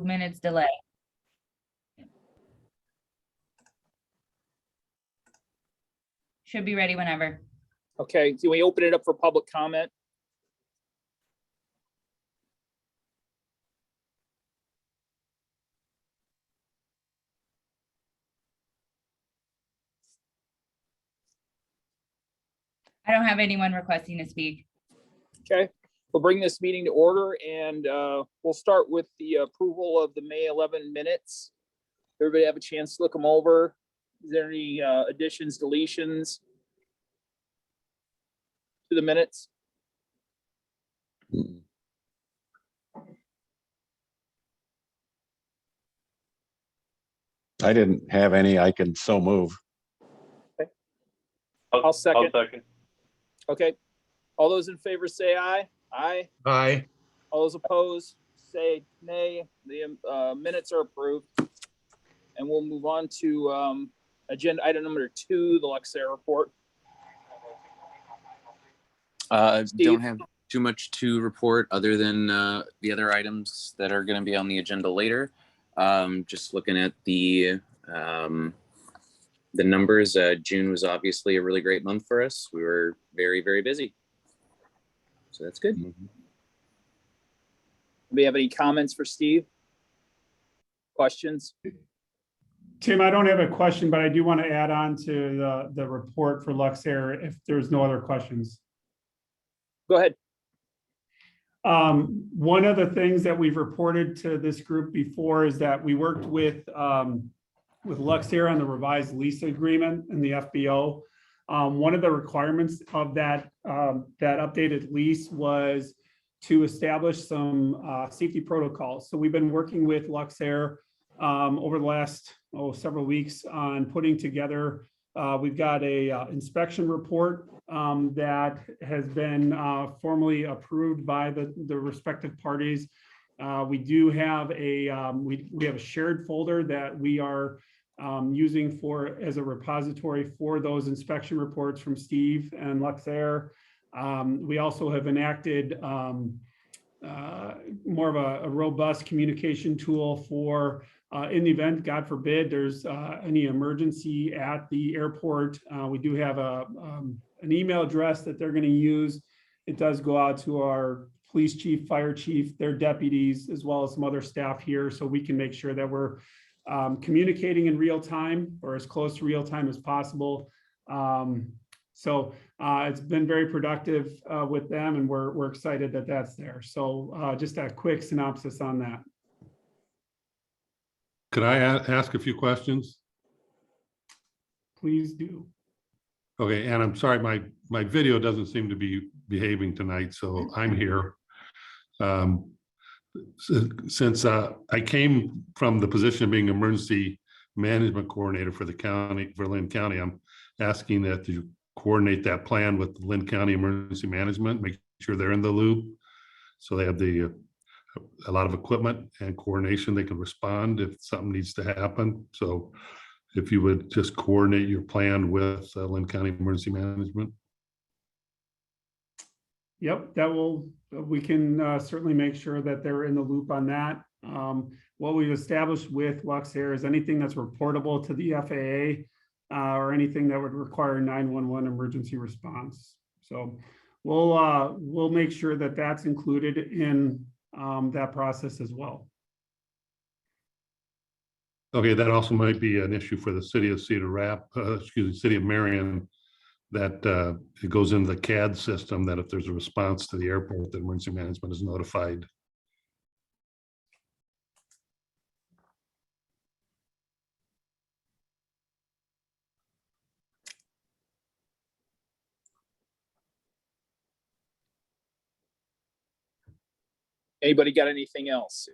minutes delay. Should be ready whenever. Okay, can we open it up for public comment? I don't have anyone requesting to speak. Okay, we'll bring this meeting to order and we'll start with the approval of the May 11 minutes. Everybody have a chance to look them over. Is there any additions, deletions to the minutes? I didn't have any. I can so move. I'll second. Okay, all those in favor say aye. Aye. Aye. All those opposed say nay. The minutes are approved. And we'll move on to agenda item number 2, the Luxair report. Don't have too much to report other than the other items that are going to be on the agenda later. Just looking at the numbers, June was obviously a really great month for us. We were very, very busy. So that's good. Do we have any comments for Steve? Questions? Tim, I don't have a question, but I do want to add on to the report for Luxair if there's no other questions. Go ahead. One of the things that we've reported to this group before is that we worked with Luxair on the revised lease agreement and the FBO. One of the requirements of that updated lease was to establish some safety protocols. So we've been working with Luxair over the last several weeks on putting together. We've got a inspection report that has been formally approved by the respective parties. We do have we have a shared folder that we are using as a repository for those inspection reports from Steve and Luxair. We also have enacted more of a robust communication tool for in the event, God forbid, there's any emergency at the airport. We do have an email address that they're going to use. It does go out to our police chief, fire chief, their deputies, as well as some other staff here, so we can make sure that we're communicating in real time or as close to real time as possible. So it's been very productive with them, and we're excited that that's there. So just a quick synopsis on that. Could I ask a few questions? Please do. Okay, and I'm sorry, my video doesn't seem to be behaving tonight, so I'm here. Since I came from the position of being emergency management coordinator for the county, for Lynn County, I'm asking that you coordinate that plan with Lynn County Emergency Management, make sure they're in the loop, so they have a lot of equipment and coordination. They can respond if something needs to happen. So if you would just coordinate your plan with Lynn County Emergency Management. Yep, we can certainly make sure that they're in the loop on that. What we've established with Luxair is anything that's reportable to the FAA or anything that would require 911 emergency response. So we'll make sure that that's included in that process as well. Okay, that also might be an issue for the city of city of Marion, that it goes into the CAD system, that if there's a response to the airport, the emergency management is notified. Anybody got anything else?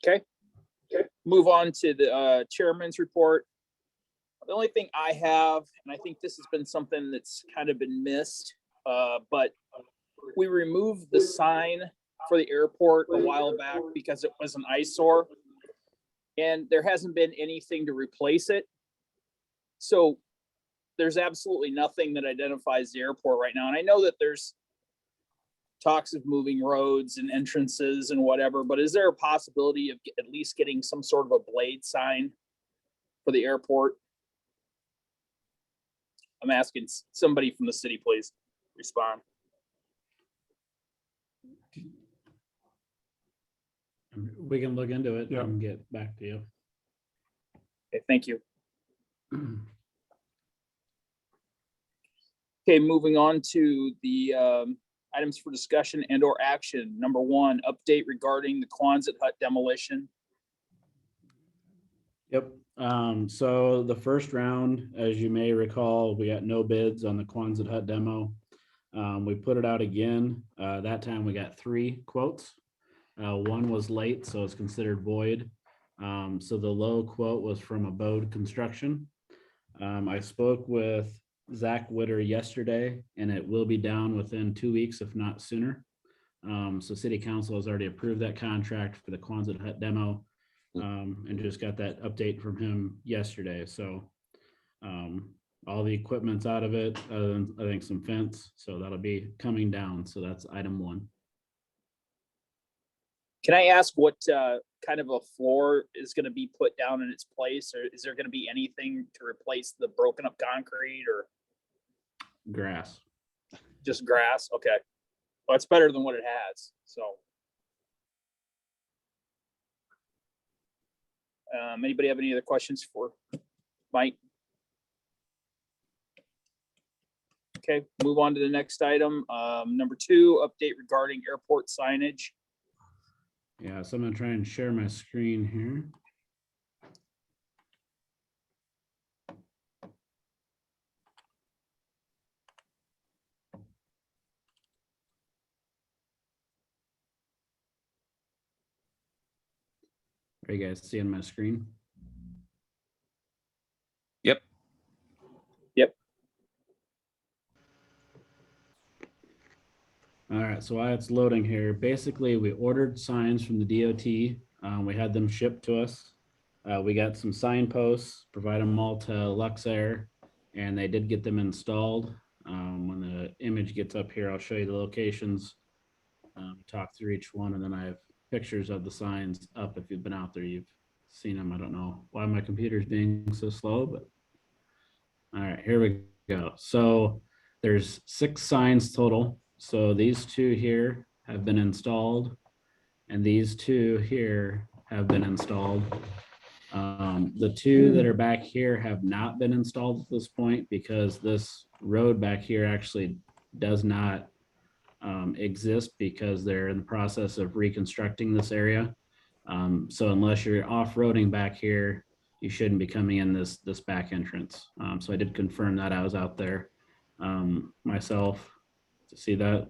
Okay. Move on to the chairman's report. The only thing I have, and I think this has been something that's kind of been missed, but we removed the sign for the airport a while back because it was an eyesore, and there hasn't been anything to replace it. So there's absolutely nothing that identifies the airport right now. And I know that there's talks of moving roads and entrances and whatever, but is there a possibility of at least getting some sort of a blade sign for the airport? I'm asking somebody from the city, please respond. We can look into it Yeah. and get back to you. Okay, thank you. Okay, moving on to the items for discussion and or action. Number 1, update regarding the Quonset hut demolition. Yep. So the first round, as you may recall, we got no bids on the Quonset hut demo. We put it out again. That time we got 3 quotes. One was late, so it's considered void. So the low quote was from Abode Construction. I spoke with Zach Witter yesterday, and it will be down within 2 weeks, if not sooner. So City Council has already approved that contract for the Quonset hut demo, and just got that update from him yesterday. So all the equipment's out of it, other than I think some fence, so that'll be coming down. So that's item 1. Can I ask what kind of a floor is going to be put down in its place, or is there going to be anything to replace the broken up concrete, or Grass. just grass? Okay, well, it's better than what it has. So, anybody have any other questions for Mike? Okay, move on to the next item. Number 2, update regarding airport signage. Yeah, so I'm gonna try and share my screen here. Are you guys seeing my screen? Yep. Yep. All right, so while it's loading here, basically we ordered signs from the DOT. We had them shipped to us. We got some signposts, provide them all to Luxair, and they did get them installed. When the image gets up here, I'll show you the locations, talk through each one, and then I have pictures of the signs up. If you've been out there, you've seen them. I don't know why my computer's being so slow, but all right, here we go. So there's 6 signs total. So these 2 here have been installed, and these 2 here have been installed. The 2 that are back here have not been installed at this point because this road back here actually does not exist because they're in the process of reconstructing this area. So unless you're off-roading back here, you shouldn't be coming in this back entrance. So I did confirm that. I was out there myself to see that.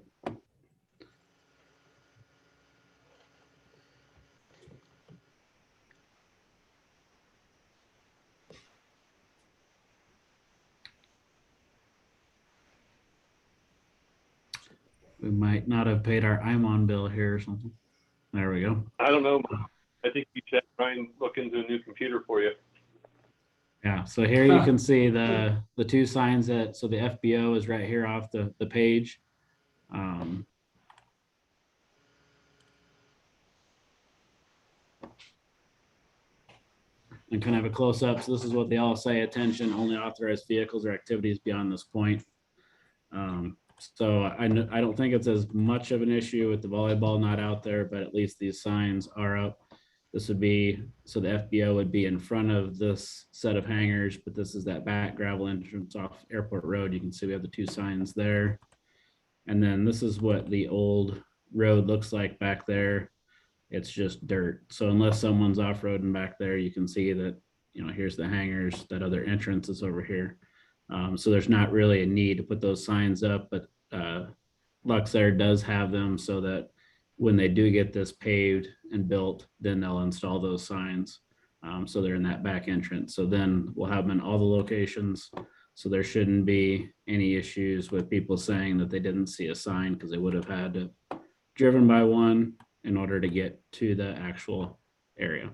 We might not have paid our IMON bill here or something. There we go. I don't know. I think you should try and look into a new computer for you. Yeah, so here you can see the 2 signs that, so the FBO is right here off the page. And kind of a close up. So this is what they all say: attention, only authorized vehicles or activities beyond this point. So I don't think it's as much of an issue with the volleyball not out there, but at least these signs are up. This would be, so the FBO would be in front of this set of hangars, but this is that back gravel entrance off Airport Road. You can see we have the 2 signs there. And then this is what the old road looks like back there. It's just dirt. So unless someone's off-roading back there, you can see that, you know, here's the hangars, that other entrance is over here. So there's not really a need to put those signs up, but Luxair does have them so that when they do get this paved and built, then they'll install those signs. So they're in that back entrance. So then we'll have them in all the locations. So there shouldn't be any issues with people saying that they didn't see a sign because they would have had to driven by one in order to get to the actual area.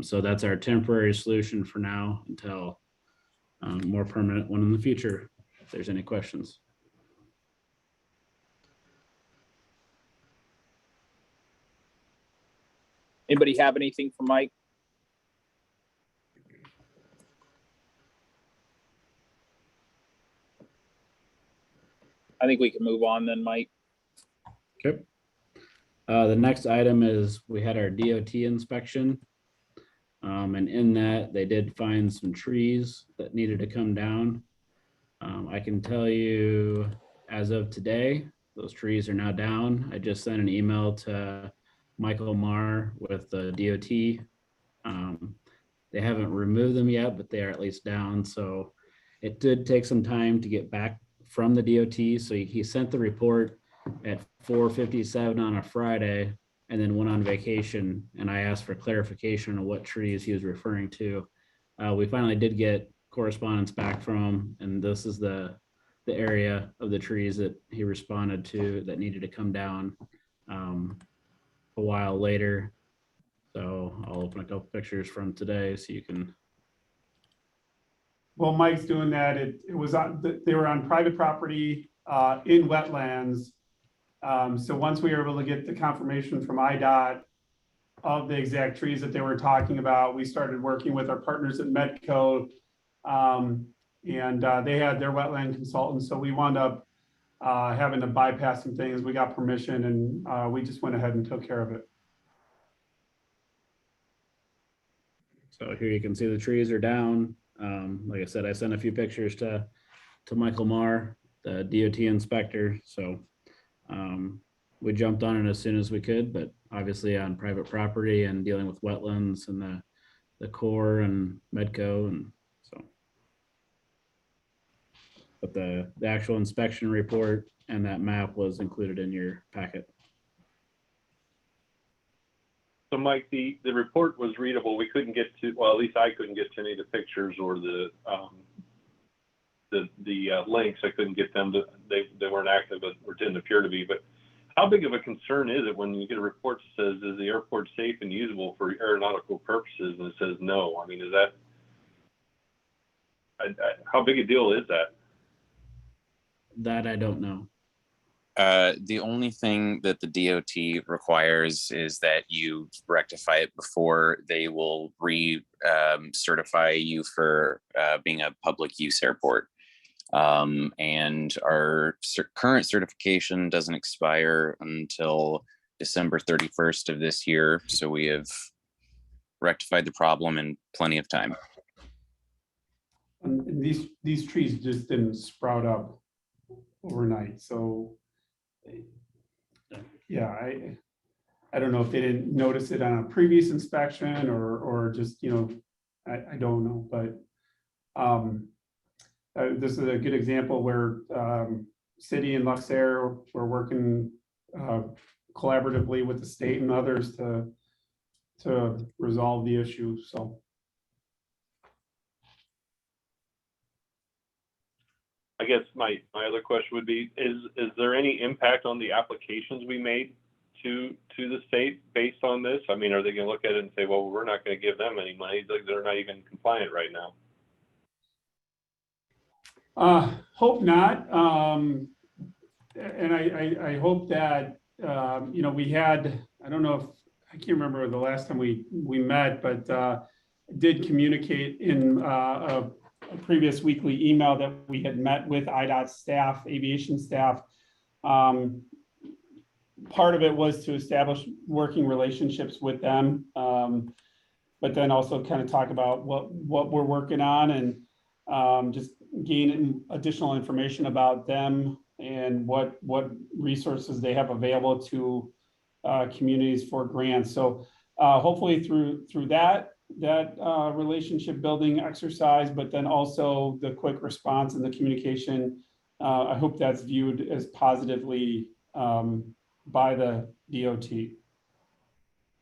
So that's our temporary solution for now until more permanent one in the future, if there's any questions. Anybody have anything for Mike? I think we can move on then, Mike. Okay. The next item is we had our DOT inspection. And in that, they did find some trees that needed to come down. I can tell you, as of today, those trees are now down. I just sent an email to Michael Marr with the DOT. They haven't removed them yet, but they are at least down. So it did take some time to get back from the DOT. So he sent the report at 4:57 on a Friday and then went on vacation. And I asked for clarification on what trees he was referring to. We finally did get correspondence back from him, and this is the area of the trees that he responded to that needed to come down a while later. So I'll open a couple pictures from today so you can. Well, Mike's doing that. It was on, they were on private property in wetlands. So once we were able to get the confirmation from IDOT of the exact trees that they were talking about, we started working with our partners at Medco. And they had their wetland consultants. So we wound up having to bypass some things. We got permission and we just went ahead and took care of it. So here you can see the trees are down. Like I said, I sent a few pictures to Michael Marr, the DOT inspector. So we jumped on it as soon as we could, but obviously on private property and dealing with wetlands and the Corps and Medco, and so. But the actual inspection report and that map was included in your packet. So Mike, the report was readable. We couldn't get to, well, at least I couldn't get to any of the pictures or the links. I couldn't get them to, they weren't active or didn't appear to be. But how big of a concern is it when you get a report that says, is the airport safe and usable for aeronautical purposes? And it says no. I mean, is that, how big a deal is that? That I don't know. The only thing that the DOT requires is that you rectify it before they will certify you for being a public use airport. And our current certification doesn't expire until December 31st of this year. So we have rectified the problem in plenty of time. And these trees just didn't sprout up overnight. So yeah, I don't know if they didn't notice it on a previous inspection or just, you know, I don't know, but this is a good example where city and Luxair were working collaboratively with the state and others to resolve the issue. So I guess my other question would be, is there any impact on the applications we made to the state based on this? I mean, are they going to look at it and say, well, we're not going to give them any money, they're not even compliant right now? Hope not. And I hope that, you know, we had, I don't know if, I can't remember the last time we met, but did communicate in a previous weekly email that we had met with IDOT staff, aviation staff. Part of it was to establish working relationships with them, but then also kind of talk about what we're working on and just gain additional information about them and what resources they have available to communities for grants. So hopefully through that relationship building exercise, but then also the quick response and the communication, I hope that's viewed as positively by the DOT.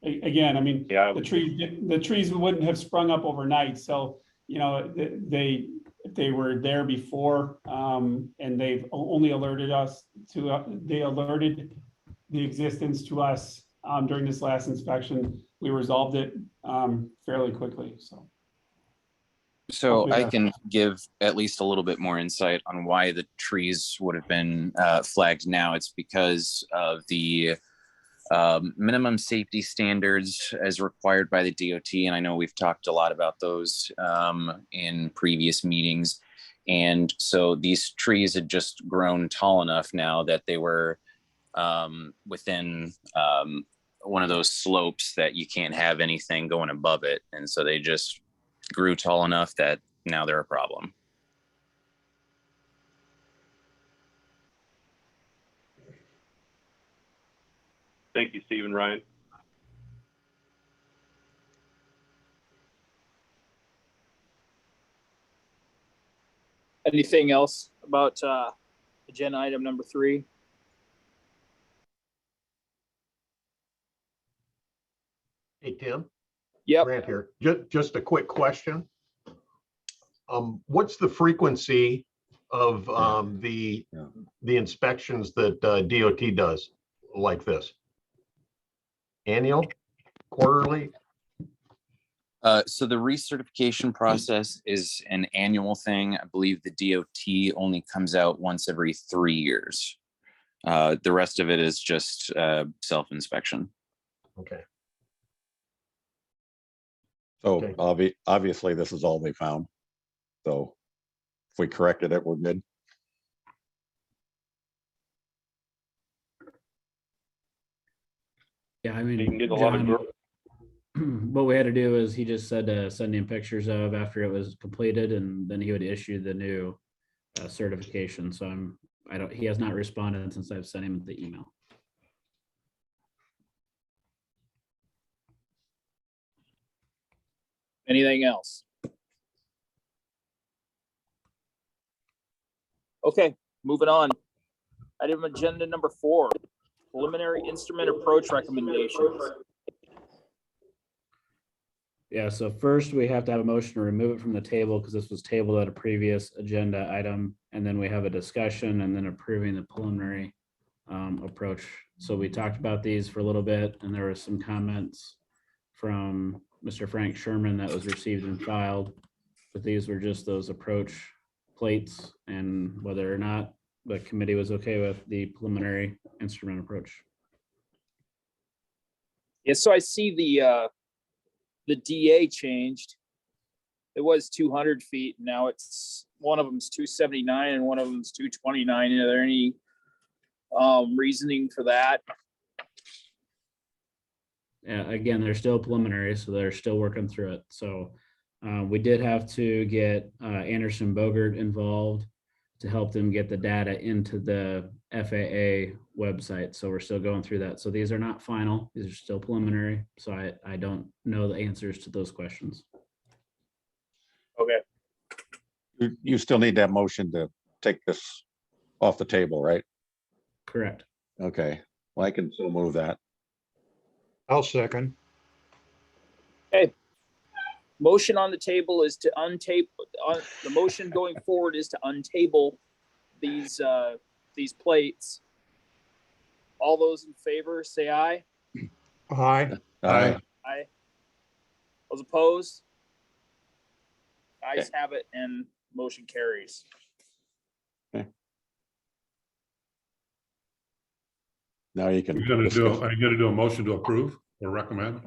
Again, I mean, Yeah. the trees wouldn't have sprung up overnight. So, you know, if they were there before and they've only alerted us to, they alerted the existence to us during this last inspection, we resolved it fairly quickly. So I can give at least a little bit more insight on why the trees would have been flagged now. It's because of the minimum safety standards as required by the DOT. And I know we've talked a lot about those in previous meetings. And so these trees had just grown tall enough now that they were within one of those slopes that you can't have anything going above it. And so they just grew tall enough that now they're a problem. Thank you, Steve and Ryan. Anything else about agenda item number 3? Hey, Tim. Yep. Grant here. Just a quick question. What's the frequency of the inspections that DOT does like this? Annual, quarterly? So the recertification process is an annual thing. I believe the DOT only comes out once every 3 years. The rest of it is just self-inspection. Okay. So Okay. obviously this is all they found. So if we corrected it, we're good. Yeah, I You mean, can get a lot of John, growth. what we had to do is he just said to send him pictures of after it was completed, and then he would issue the new certification. So he has not responded since I've sent him the email. Anything else? Okay, moving on. Item agenda number 4, preliminary instrument approach recommendations. Yeah, so first we have to have a motion to remove it from the table because this was tabled at a previous agenda item. And then we have a discussion and then approving the preliminary approach. So we talked about these for a little bit, and there was some comments from Mr. Frank Sherman that was received and filed. But these were just those approach plates, and whether or not the committee was okay with the preliminary instrument approach. Yeah, so I see the DA changed. It was 200 feet. Now it's one of them's 279 and one of them's 229. Are there any reasoning for that? Yeah, again, they're still preliminary, so they're still working through it. So we did have to get Anderson Bogert involved to help them get the data into the FAA website. So we're still going through that. So these are not final. These are still preliminary. So I don't know the answers to those questions. Okay. You still need that motion to take this off the table, right? Correct. Okay, well, I can still move that. I'll second. Motion on the table is to untable, the motion going forward is to untable these plates. All those in favor, say aye. Aye. Aye. Aye. Those opposed? Ayes have it and motion carries. Now you can. Are you gonna discuss. do a motion to approve or recommend?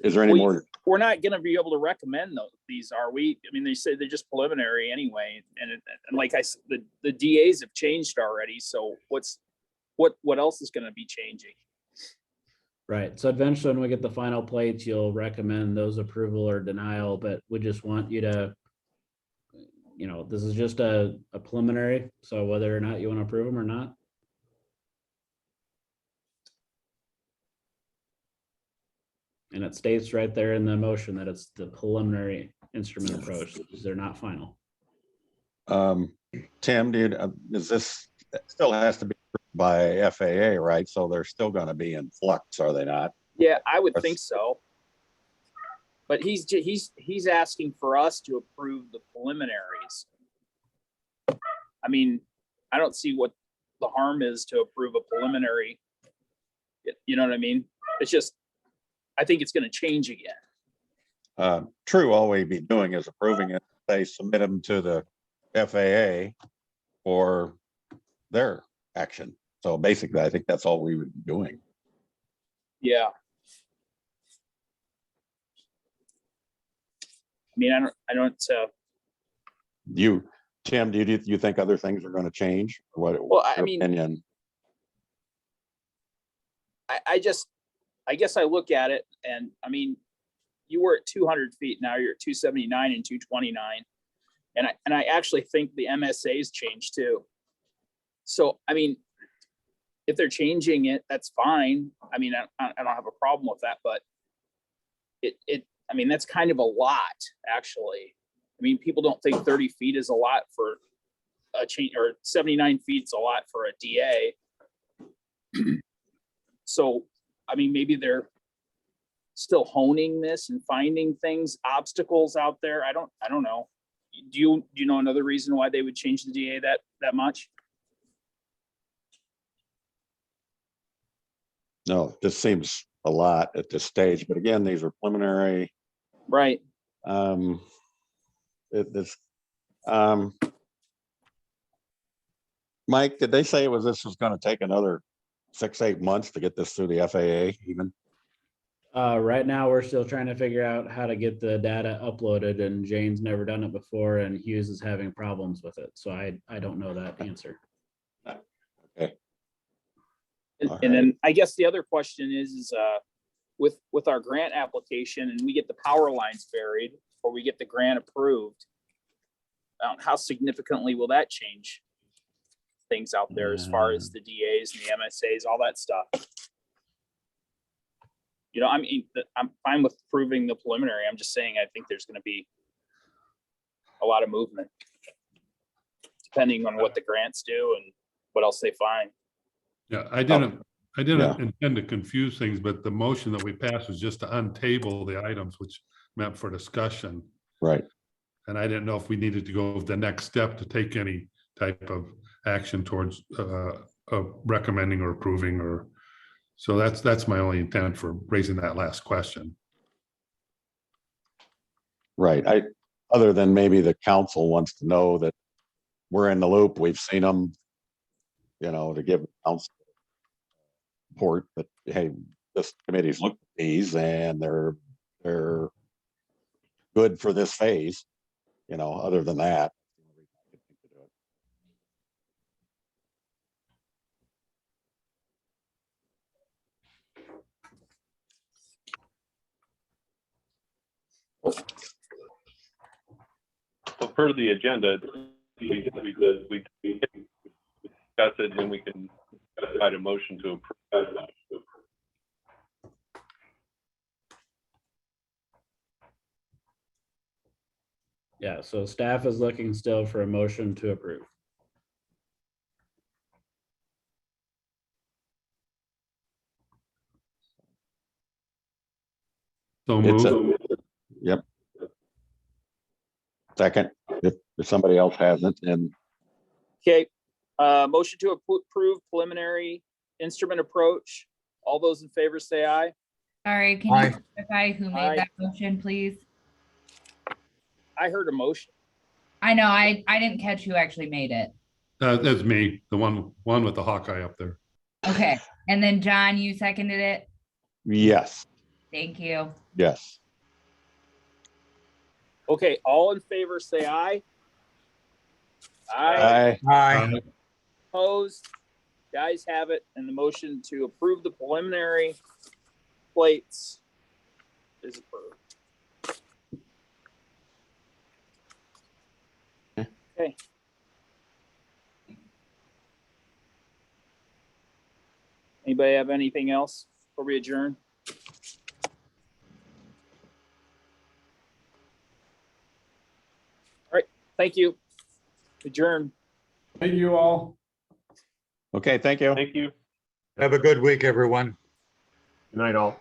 Is there any Well, more? We're not gonna be able to recommend these, are we? I mean, they say they're just preliminary anyway, and like I said, the DAs have changed already, so what else is gonna be changing? Right. So eventually when we get the final plates, you'll recommend those approval or denial, but we just want you to, this is just a preliminary. So whether or not you want to approve them or not. And it states right there in the motion that it's the preliminary instrument approach. They're not final. Tim, is this still has to be by FAA, right? So they're still going to be in flux, are they not? Yeah, I would think so. But he's asking for us to approve the preliminaries. I mean, I don't see what the harm is to approve a preliminary. You know what I mean? It's just, I think it's going to change again. True, all we'd be doing is approving it. They submit them to the FAA for their action. So basically, I think that's all we would be doing. Yeah. I mean, I don't, Tim, do you think other things are going to change? What? Well, what's I your mean- opinion? I guess I look at it and I mean, you were at 200 feet, now you're at 279 and 229. And I actually think the MSA's changed too. So, I mean, if they're changing it, that's fine. I mean, I don't have a problem with that, but I mean, that's kind of a lot, actually. I mean, people don't think 30 feet is a lot for a change, or 79 feet is a lot for a DA. So, I mean, maybe they're still honing this and finding things, obstacles out there. I don't know. Do you know another reason why they would change the DA that much? No, this seems a lot at this stage, but again, these are preliminary. Right. Mike, did they say this was going to take another 6-8 months to get this through the FAA even? Right now, we're still trying to figure out how to get the data uploaded, and Jane's never done it before, and Hughes is having problems with it. So I don't know that answer. Okay. And then I guess the other question is with our grant application and we get the power lines buried or we get the grant approved, how significantly will that change things out there as far as the DAs and the MSAs, all that stuff? You know, I mean, I'm fine with approving the preliminary. I'm just saying, I think there's going to be a lot of movement depending on what the grants do and what else they find. Yeah, I didn't Yeah. intend to confuse things, but the motion that we passed was just to untable the items, which meant for discussion. Right. And I didn't know if we needed to go the next step to take any type of action towards recommending or approving, or so that's my only intent for raising that last question. Right. Other than maybe the council wants to know that we're in the loop, we've seen them, you know, to give council report that, hey, this committee's looked at these and they're good for this phase. You know, other than that. So per the agenda, we discuss it and we can decide a motion to approve. Yeah, so staff is looking still for a motion to approve. So It's move. Yep. Second, if somebody else hasn't, and Okay, motion to approve preliminary instrument approach. All those in favor say aye. Sorry, can Aye. you specify who Aye. made that motion, please? I heard a motion. I know, I didn't catch who actually made it. That's me, the one with the Hawkeye up there. Okay, and then John, you seconded it? yes, Thank you. yes. Okay, all in favor say aye. Aye. Aye. Opposed? The ayes have it, and the motion to approve the preliminary plates is approved. Okay. Anybody have anything else before we adjourn? All right, thank you. Adjourn. Thank you all. Okay, thank you. Thank you. Have a good week, everyone. Good night, all.